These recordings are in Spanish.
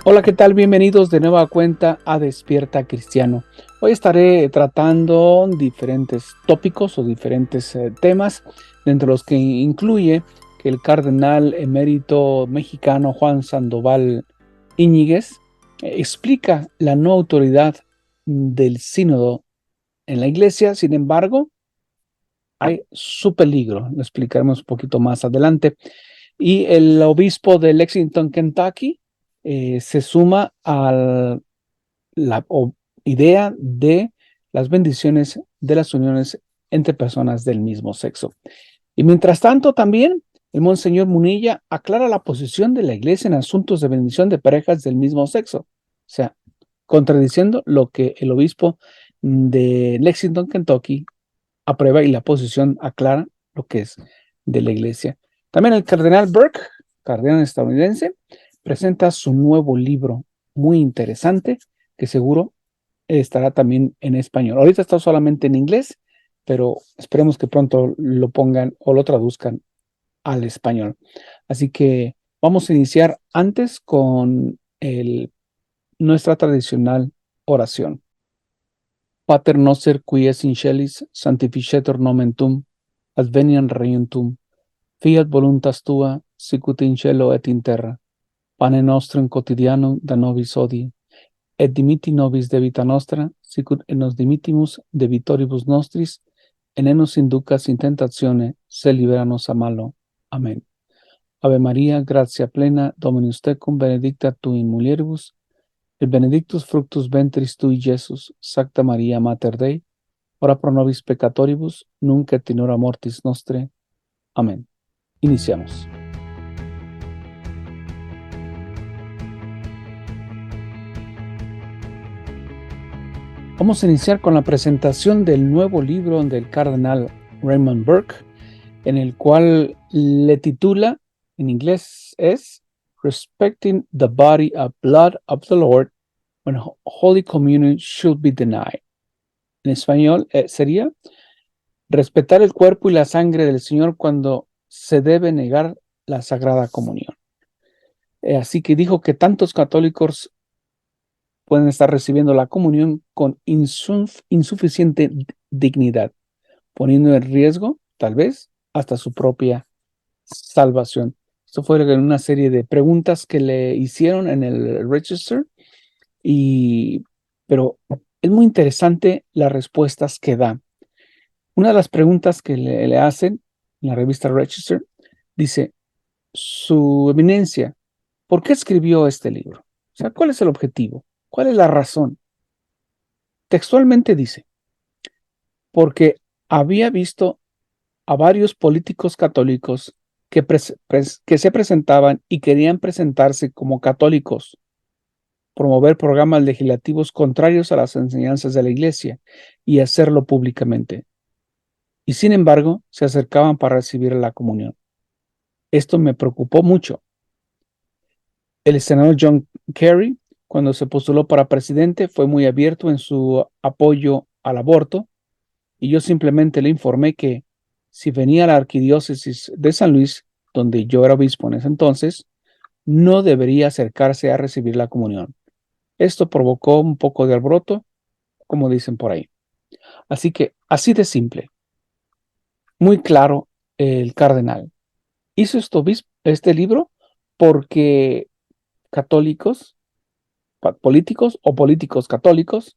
Hola, ¿qué tal? Bienvenidos de nueva cuenta a Despierta Cristiano. Hoy estaré tratando diferentes tópicos o diferentes temas, entre los que incluye que el cardenal emérito mexicano Juan Sandoval Íñiguez explica la no autoridad del sínodo en la iglesia. Sin embargo, hay su peligro, lo explicaremos un poquito más adelante. Y el obispo de Lexington, Kentucky, se suma a la idea de las bendiciones de las uniones entre personas del mismo sexo. Y mientras tanto, también el Monseñor Munilla aclara la posición de la Iglesia en asuntos de bendición de parejas del mismo sexo. O sea, contradiciendo lo que el obispo de Lexington, Kentucky, aprueba y la posición aclara lo que es de la Iglesia. También el cardenal Burke, cardenal estadounidense, presenta su nuevo libro muy interesante que seguro estará también en español. Ahorita está solamente en inglés, pero esperemos que pronto lo pongan o lo traduzcan al español. Así que vamos a iniciar antes con nuestra tradicional oración. Pater noster qui es in celis, sanctificetur nomen tuum, adveniat regnum tuum, fiat voluntas tua, sicut in cielo et in terra. Pane nostrum quotidianum da nobis hodie, et dimitti nobis debita nostra, sicut et nos dimittimus debitoribus nostris, et ne nos inducas in tentatione, se libera nos a malo. Amén. Ave María, gratia plena, Dominus tecum, benedicta tu in mulieribus, et benedictus fructus ventris tui, Iesus. Sancta María, Mater Dei, ora pro nobis peccatoribus, nunc et in hora mortis nostre. Amén. Iniciamos. Vamos a iniciar con la presentación del nuevo libro del cardenal Raymond Burke, en el cual le titula, en inglés es Respecting the Body and Blood of the Lord when Holy Communion Should Be Denied. En español sería Respetar el cuerpo y la sangre del Señor cuando se debe negar la Sagrada Comunión. Así que dijo que tantos católicos pueden estar recibiendo la comunión con insuficiente dignidad, poniendo en riesgo, tal vez, hasta su propia salvación. Esto fue una serie de preguntas que le hicieron en el Register, pero es muy interesante las respuestas que da. Una de las preguntas que le hacen en la revista Register dice, Su Eminencia, ¿por qué escribió este libro? O sea, ¿cuál es el objetivo? ¿Cuál es la razón? Textualmente dice, porque había visto a varios políticos católicos que se presentaban y querían presentarse como católicos, promover programas legislativos contrarios a las enseñanzas de la Iglesia y hacerlo públicamente. Y sin embargo, se acercaban para recibir la comunión. Esto me preocupó mucho. El senador John Kerry, cuando se postuló para presidente, fue muy abierto en su apoyo al aborto, y yo simplemente le informé que si venía a la arquidiócesis de San Luis, donde yo era obispo en ese entonces, no debería acercarse a recibir la comunión. Esto provocó un poco de alboroto, como dicen por ahí. Así que, así de simple, muy claro, el cardenal hizo este libro porque católicos, políticos o políticos católicos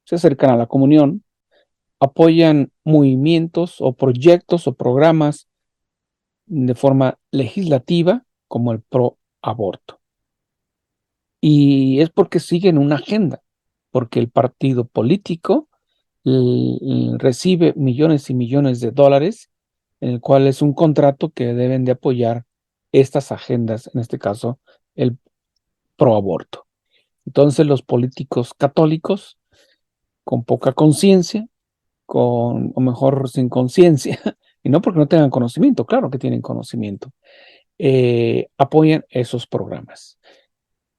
se acercan a la comunión, apoyan movimientos o proyectos o programas de forma legislativa como el pro aborto. Y es porque siguen una agenda, porque el partido político recibe millones y millones de dólares, en el cual es un contrato que deben de apoyar estas agendas, en este caso, el pro aborto. Entonces los políticos católicos, con poca conciencia, o mejor sin conciencia, y no porque no tengan conocimiento, claro que tienen conocimiento, apoyan esos programas.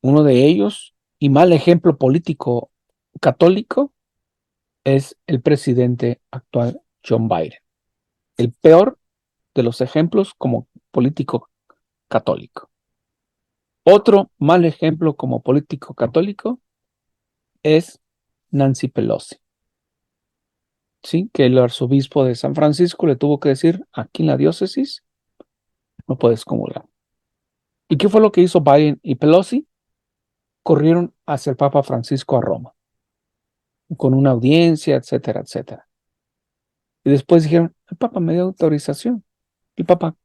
Uno de ellos, y mal ejemplo político católico, es el presidente actual, John Biden. El peor de los ejemplos como político católico. Otro mal ejemplo como político católico es Nancy Pelosi, ¿sí? Que el arzobispo de San Francisco le tuvo que decir, aquí en la diócesis no puedes comulgar. ¿Y qué fue lo que hizo Biden y Pelosi? Corrieron hacia el Papa Francisco a Roma, con una audiencia, etcétera, etcétera. Y después dijeron, el Papa me dio autorización. El Papa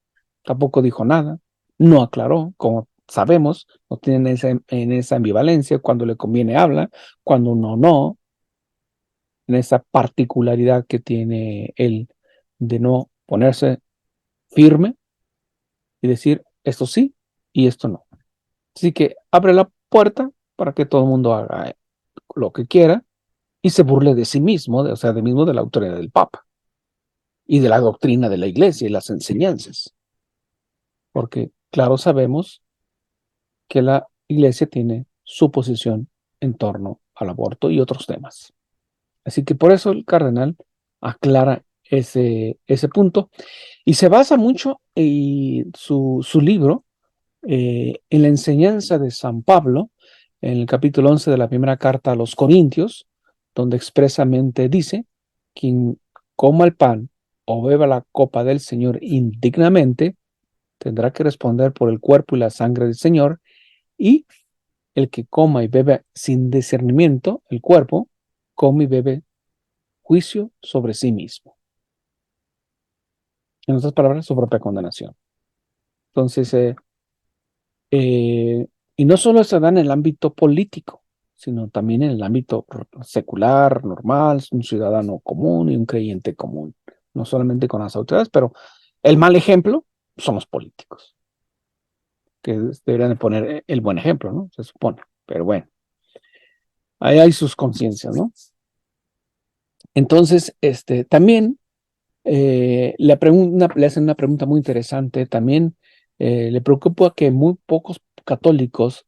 tampoco dijo nada, no aclaró, como sabemos, no tienen en esa ambivalencia, cuando le conviene habla, cuando no, en esa particularidad que tiene él de no ponerse firme y decir esto sí y esto no. Así que abre la puerta para que todo el mundo haga lo que quiera y se burle de sí mismo, o sea, de mismo de la autoridad del Papa y de la doctrina de la Iglesia y las enseñanzas. Porque, claro, sabemos que la Iglesia tiene su posición en torno al aborto y otros temas. Así que por eso el cardenal aclara ese punto y se basa mucho en su libro en la enseñanza de San Pablo, en el capítulo 11 de la primera carta a los Corintios, donde expresamente dice, quien coma el pan o beba la copa del Señor indignamente, tendrá que responder por el cuerpo y la sangre del Señor, y el que coma y bebe sin discernimiento el cuerpo, come y bebe juicio sobre sí mismo. En otras palabras, su propia condenación. Entonces, y no solo se da en el ámbito político, sino también en el ámbito secular, normal, un ciudadano común y un creyente común. No solamente con las autoridades, pero el mal ejemplo son los políticos, que deberían de poner el buen ejemplo, ¿no? Se supone. Pero bueno, ahí hay sus conciencias, ¿no? Entonces, también le hacen una pregunta muy interesante. También le preocupa que muy pocos católicos,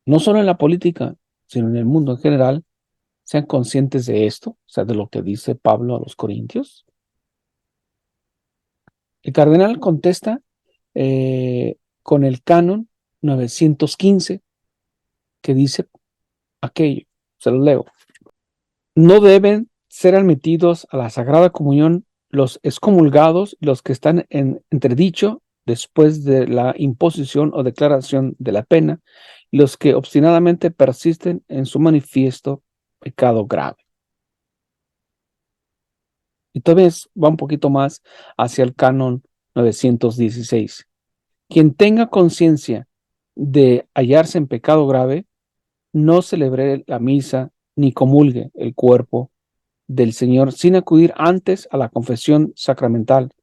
no solo en la política, sino en el mundo en general, sean conscientes de esto, o sea, de lo que dice Pablo a los Corintios. El cardenal contesta con el canon 915, que dice aquello, se lo leo. No deben ser admitidos a la Sagrada Comunión los excomulgados, los que están en entredicho después de la imposición o declaración de la pena, y los que obstinadamente persisten en su manifiesto pecado grave. Y todavía va un poquito más hacia el canon 916. Quien tenga conciencia de hallarse en pecado grave, no celebre la misa ni comulgue el cuerpo del Señor sin acudir antes a la confesión sacramental,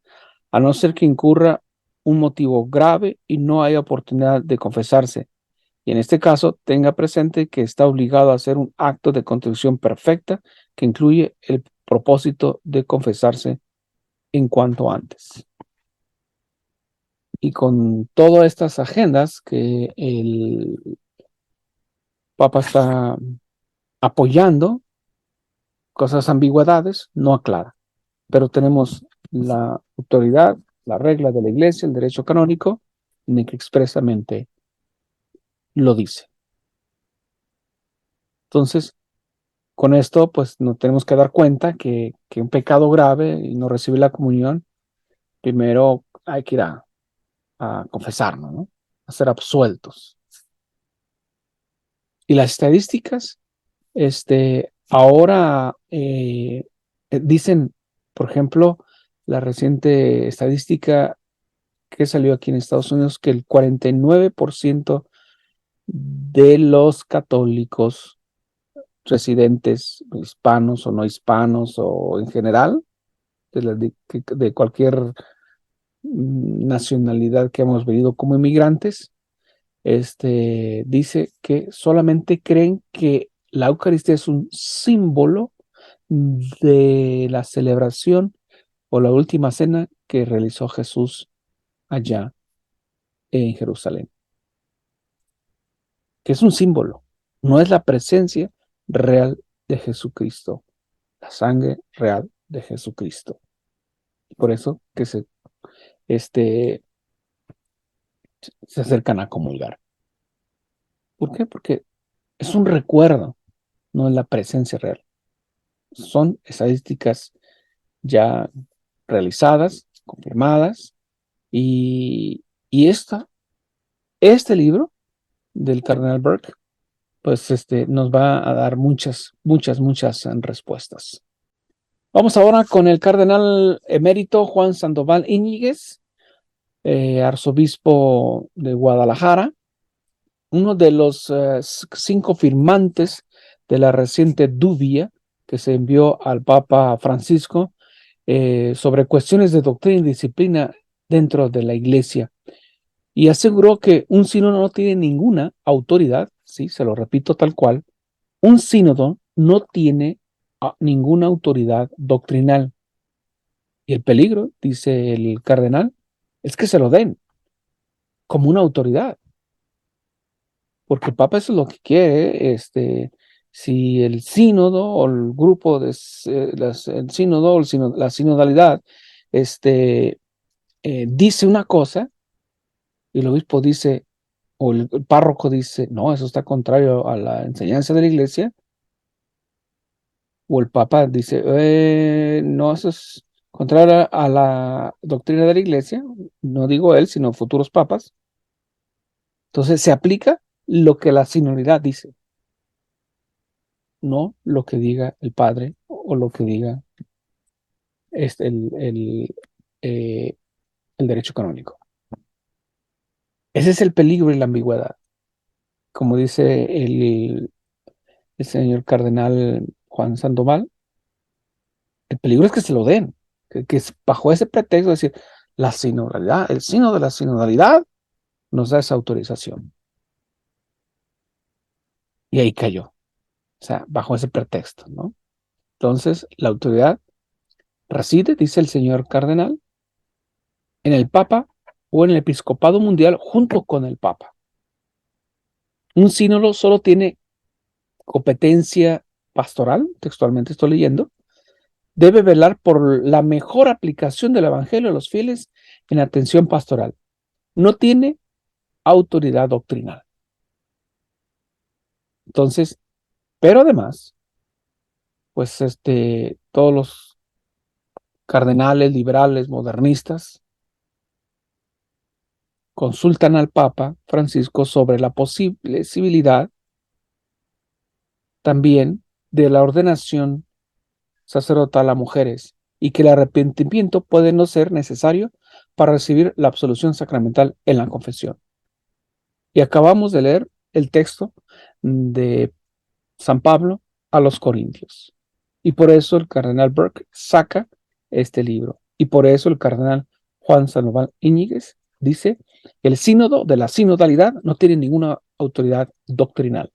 a no ser que incurra un motivo grave y no haya oportunidad de confesarse. Y en este caso, tenga presente que está obligado a hacer un acto de contrición perfecta que incluye el propósito de confesarse en cuanto antes. Y con todas estas agendas que el Papa está apoyando, cosas ambigüedades, no aclara. Pero tenemos la autoridad, la regla de la Iglesia, el derecho canónico, en el que expresamente lo dice. Entonces, con esto, pues nos tenemos que dar cuenta que un pecado grave y no recibir la comunión, primero hay que ir a confesarnos, ¿no? A ser absueltos. Y las estadísticas, ahora dicen, por ejemplo, la reciente estadística que salió aquí en Estados Unidos, que el 49% de los católicos residentes hispanos o no hispanos o en general, de cualquier nacionalidad que hemos venido como inmigrantes, dice que solamente creen que la Eucaristía es un símbolo de la celebración o la última cena que realizó Jesús allá en Jerusalén, que es un símbolo, no es la presencia real de Jesucristo, la sangre real de Jesucristo. Por eso que este, se acercan a comulgar. ¿Por qué? Porque es un recuerdo, no es la presencia real. Son estadísticas ya realizadas, confirmadas, y este libro del cardenal Burke, pues nos va a dar muchas respuestas. Vamos ahora con el cardenal emérito Juan Sandoval Íñiguez, arzobispo de Guadalajara, uno de los 5 firmantes de la reciente dubia que se envió al Papa Francisco sobre cuestiones de doctrina y disciplina dentro de la Iglesia, y aseguró que un sínodo no tiene ninguna autoridad, sí, se lo repito tal cual, un sínodo no tiene ninguna autoridad doctrinal. Y el peligro, dice el cardenal, es que se lo den como una autoridad, porque el Papa eso es lo que quiere. Si el sínodo o el grupo de el sínodo o la sinodalidad dice una cosa y el obispo dice, o el párroco dice, no, eso está contrario a la enseñanza de la Iglesia, o el Papa dice, no, eso es contrario a la doctrina de la Iglesia, no digo él, sino futuros papas. Entonces se aplica lo que la sinodalidad dice, no lo que diga el padre o lo que diga este, eh, el derecho canónico. Ese es el peligro y la ambigüedad. Como dice el señor cardenal Juan Sandoval, el peligro es que se lo den, que bajo ese pretexto de decir, la sinodalidad, el sínodo de la sinodalidad nos da esa autorización. Y ahí cayó, o sea, bajo ese pretexto, ¿no? Entonces, la autoridad reside, dice el señor cardenal, en el Papa o en el episcopado mundial junto con el Papa. Un sínodo solo tiene competencia pastoral, textualmente estoy leyendo, debe velar por la mejor aplicación del evangelio a los fieles en atención pastoral. No tiene autoridad doctrinal. Entonces, pero además, pues todos los cardenales, liberales, modernistas, consultan al Papa Francisco sobre la posibilidad también de la ordenación sacerdotal a mujeres y que el arrepentimiento puede no ser necesario para recibir la absolución sacramental en la confesión. Y acabamos de leer el texto de San Pablo a los Corintios. Y por eso el cardenal Burke saca este libro. Y por eso el cardenal Juan Sandoval Íñiguez dice, el sínodo de la sinodalidad no tiene ninguna autoridad doctrinal.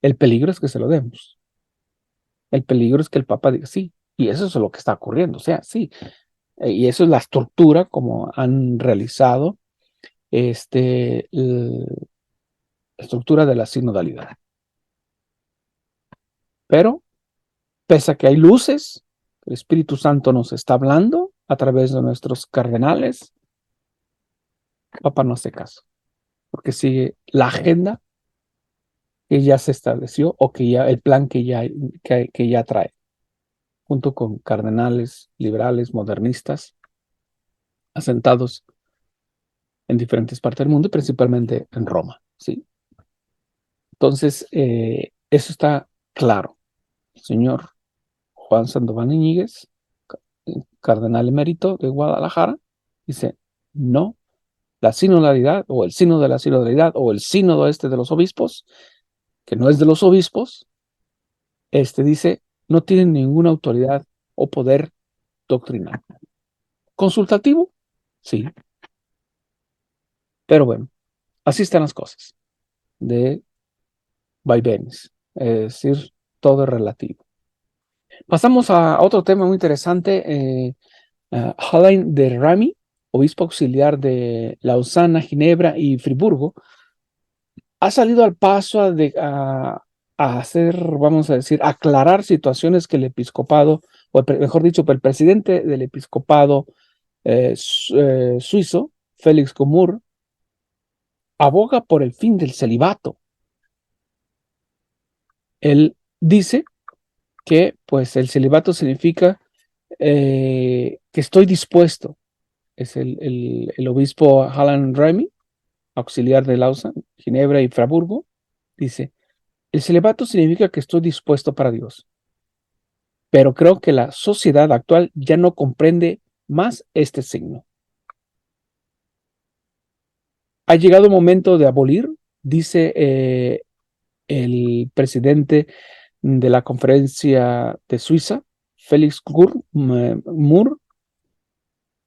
El peligro es que se lo demos. El peligro es que el Papa diga sí. Y eso es lo que está ocurriendo. O sea, sí. Y eso es la estructura como han realizado la estructura de la sinodalidad. Pero, pese a que hay luces, el Espíritu Santo nos está hablando a través de nuestros cardenales, el Papa no hace caso, porque sigue la agenda que ya se estableció o que ya el plan que ya trae, junto con cardenales liberales, modernistas, asentados en diferentes partes del mundo y principalmente en Roma, ¿sí? Entonces, eso está claro. El señor Juan Sandoval Íñiguez, cardenal emérito de Guadalajara, dice, no, la sinodalidad o el sínodo de la sinodalidad o el sínodo de los obispos, que no es de los obispos, dice, no tienen ninguna autoridad o poder doctrinal. ¿Consultativo? Sí. Pero bueno, así están las cosas de vaivenes, es decir, todo es relativo. Pasamos a otro tema muy interesante. Alain de Ramy, obispo auxiliar de Lausana, Ginebra y Friburgo, ha salido al paso a hacer, vamos a decir, aclarar situaciones que el episcopado, o mejor dicho, el presidente del episcopado suizo, Félix Gomur, aboga por el fin del celibato. Él dice que pues el celibato significa que estoy dispuesto. Es el obispo Alan Remy, auxiliar de Lausanne, Ginebra y Friburgo, dice, el celibato significa que estoy dispuesto para Dios, pero creo que la sociedad actual ya no comprende más este signo. Ha llegado el momento de abolir, dice el presidente de la conferencia de Suiza, Félix Moore,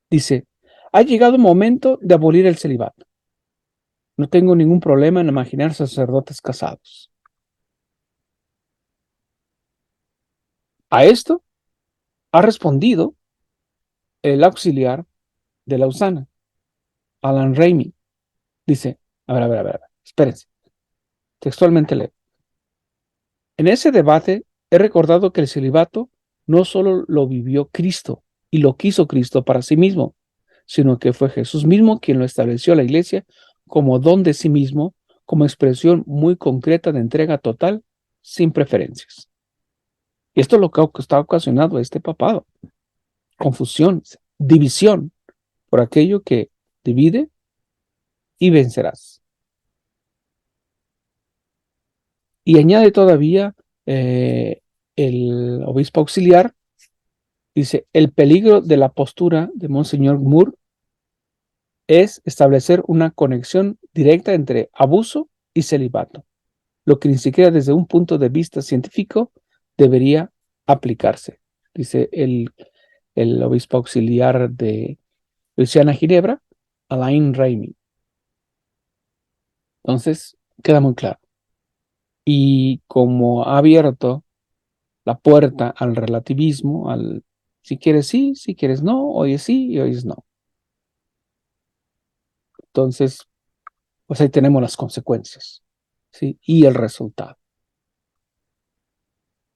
dice, ha llegado el momento de abolir el celibato. No tengo ningún problema en imaginar sacerdotes casados. A esto ha respondido el auxiliar de Lausana, Alan Remy. Dice, a ver, espérense. Textualmente leo. En ese debate he recordado que el celibato no solo lo vivió Cristo y lo quiso Cristo para sí mismo, sino que fue Jesús mismo quien lo estableció a la iglesia como don de sí mismo, como expresión muy concreta de entrega total, sin preferencias. Y esto es lo que está ocasionado este papado. Confusión, división, por aquello que divide y vencerás. Y añade todavía el obispo auxiliar, dice, el peligro de la postura de Monseñor Moore es establecer una conexión directa entre abuso y celibato, lo que ni siquiera desde un punto de vista científico debería aplicarse, dice el obispo auxiliar de Luisiana, Ginebra, Alain Remy. Entonces, queda muy claro. Y como ha abierto la puerta al relativismo, al si quieres sí, si quieres no, hoy es sí y hoy es no. Entonces, pues ahí tenemos las consecuencias, ¿sí? Y el resultado.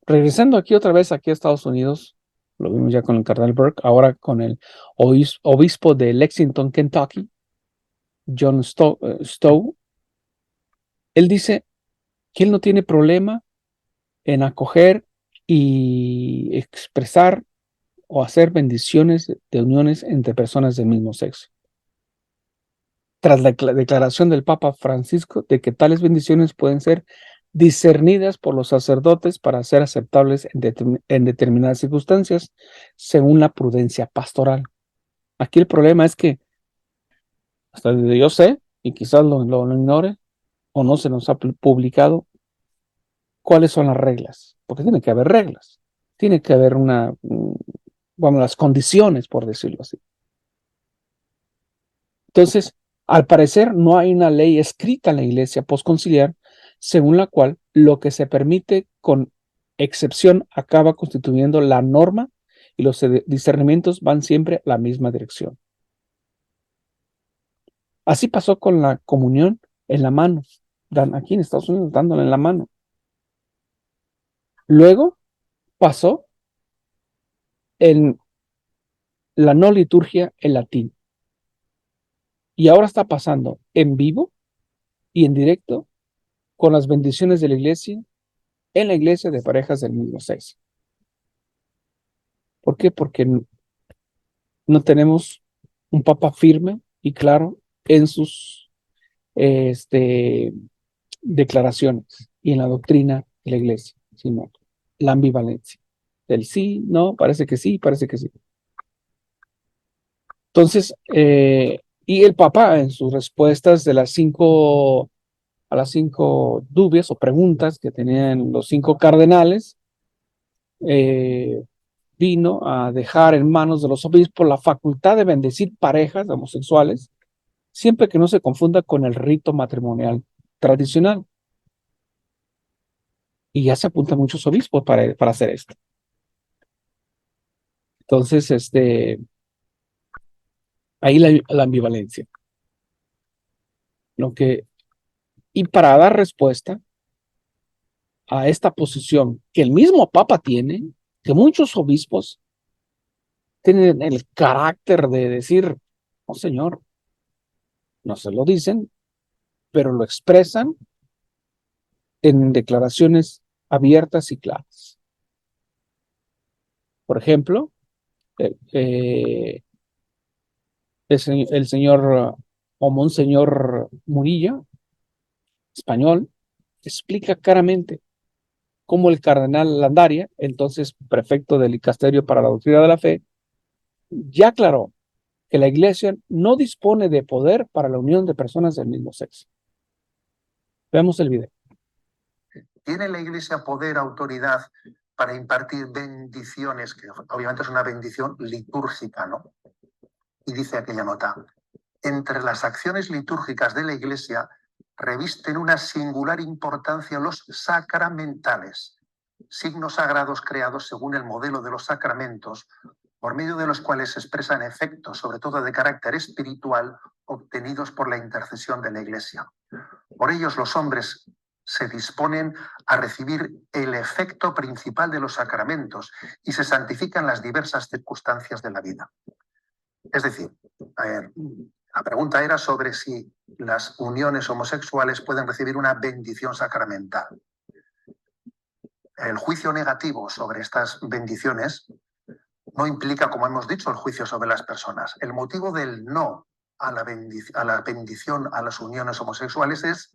Regresando aquí otra vez aquí a Estados Unidos, lo vimos ya con el cardenal Burke, ahora con el obispo de Lexington, Kentucky, John Stowe, él dice que él no tiene problema en acoger y expresar o hacer bendiciones de uniones entre personas del mismo sexo. Tras la declaración del Papa Francisco de que tales bendiciones pueden ser discernidas por los sacerdotes para ser aceptables en determinadas circunstancias, según la prudencia pastoral. Aquí el problema es que, hasta donde yo sé, y quizás lo ignore, o no se nos ha publicado, cuáles son las reglas, porque tiene que haber reglas, tiene que haber bueno, las condiciones, por decirlo así. Entonces, al parecer, no hay una ley escrita en la iglesia postconciliar según la cual lo que se permite con excepción acaba constituyendo la norma y los discernimientos van siempre a la misma dirección. Así pasó con la comunión en la mano, aquí en Estados Unidos dándole en la mano. Luego pasó en la no liturgia en latín. Y ahora está pasando en vivo y en directo con las bendiciones de la iglesia en la iglesia de parejas del mismo sexo. ¿Por qué? Porque no tenemos un papa firme y claro en sus declaraciones y en la doctrina de la iglesia, sino la ambivalencia. El sí, no, parece que sí, parece que sí. Entonces, y el papa en sus respuestas de a las 5 dudas o preguntas que tenían los 5 cardenales, vino a dejar en manos de los obispos la facultad de bendecir parejas homosexuales, siempre que no se confunda con el rito matrimonial tradicional. Y ya se apuntan muchos obispos para hacer esto. Entonces, ahí la ambivalencia. Y para dar respuesta a esta posición que el mismo Papa tiene, que muchos obispos tienen el carácter de decir, no señor, no se lo dicen, pero lo expresan en declaraciones abiertas y claras. Por ejemplo, el señor o Monseñor Murillo, español, explica claramente cómo el cardenal Landaria, entonces prefecto del Dicasterio para la Doctrina de la Fe, ya aclaró que la Iglesia no dispone de poder para la unión de personas del mismo sexo. Veamos el video. ¿Tiene la Iglesia poder, autoridad para impartir bendiciones, que obviamente es una bendición litúrgica, ¿no? Y dice aquella nota: entre las acciones litúrgicas de la Iglesia revisten una singular importancia los sacramentales, signos sagrados creados según el modelo de los sacramentos, por medio de los cuales se expresan efectos, sobre todo de carácter espiritual, obtenidos por la intercesión de la Iglesia. Por ellos los hombres se disponen a recibir el efecto principal de los sacramentos y se santifican las diversas circunstancias de la vida. Es decir, la pregunta era sobre si las uniones homosexuales pueden recibir una bendición sacramental. El juicio negativo sobre estas bendiciones no implica, como hemos dicho, el juicio sobre las personas. El motivo del no a la bendición a las uniones homosexuales es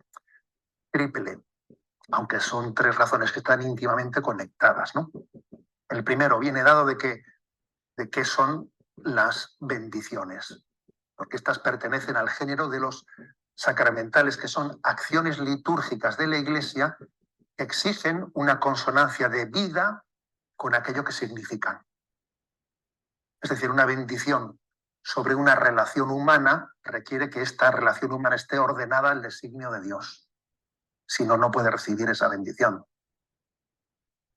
triple, aunque son tres razones que están íntimamente conectadas, ¿no? El primero viene dado de qué son las bendiciones, porque estas pertenecen al género de los sacramentales, que son acciones litúrgicas de la Iglesia que exigen una consonancia de vida con aquello que significan. Es decir, una bendición sobre una relación humana requiere que esta relación humana esté ordenada al designio de Dios. Si no, no puede recibir esa bendición.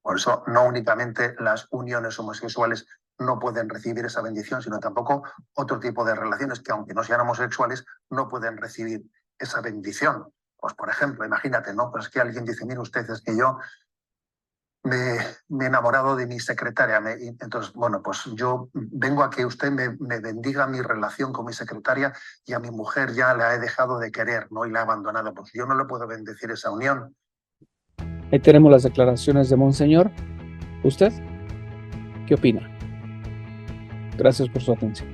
Por eso, no únicamente las uniones homosexuales no pueden recibir esa bendición, sino tampoco otro tipo de relaciones que, aunque no sean homosexuales, no pueden recibir esa bendición. Pues, por ejemplo, imagínate, ¿no? Pues que alguien dice: mire usted, es que yo me he enamorado de mi secretaria. Entonces, bueno, pues yo vengo a que usted me bendiga mi relación con mi secretaria, y a mi mujer ya la he dejado de querer, ¿no? Y la he abandonado. Pues yo no le puedo bendecir esa unión. Ahí tenemos las declaraciones de Monseñor. ¿Usted qué opina? Gracias por su atención.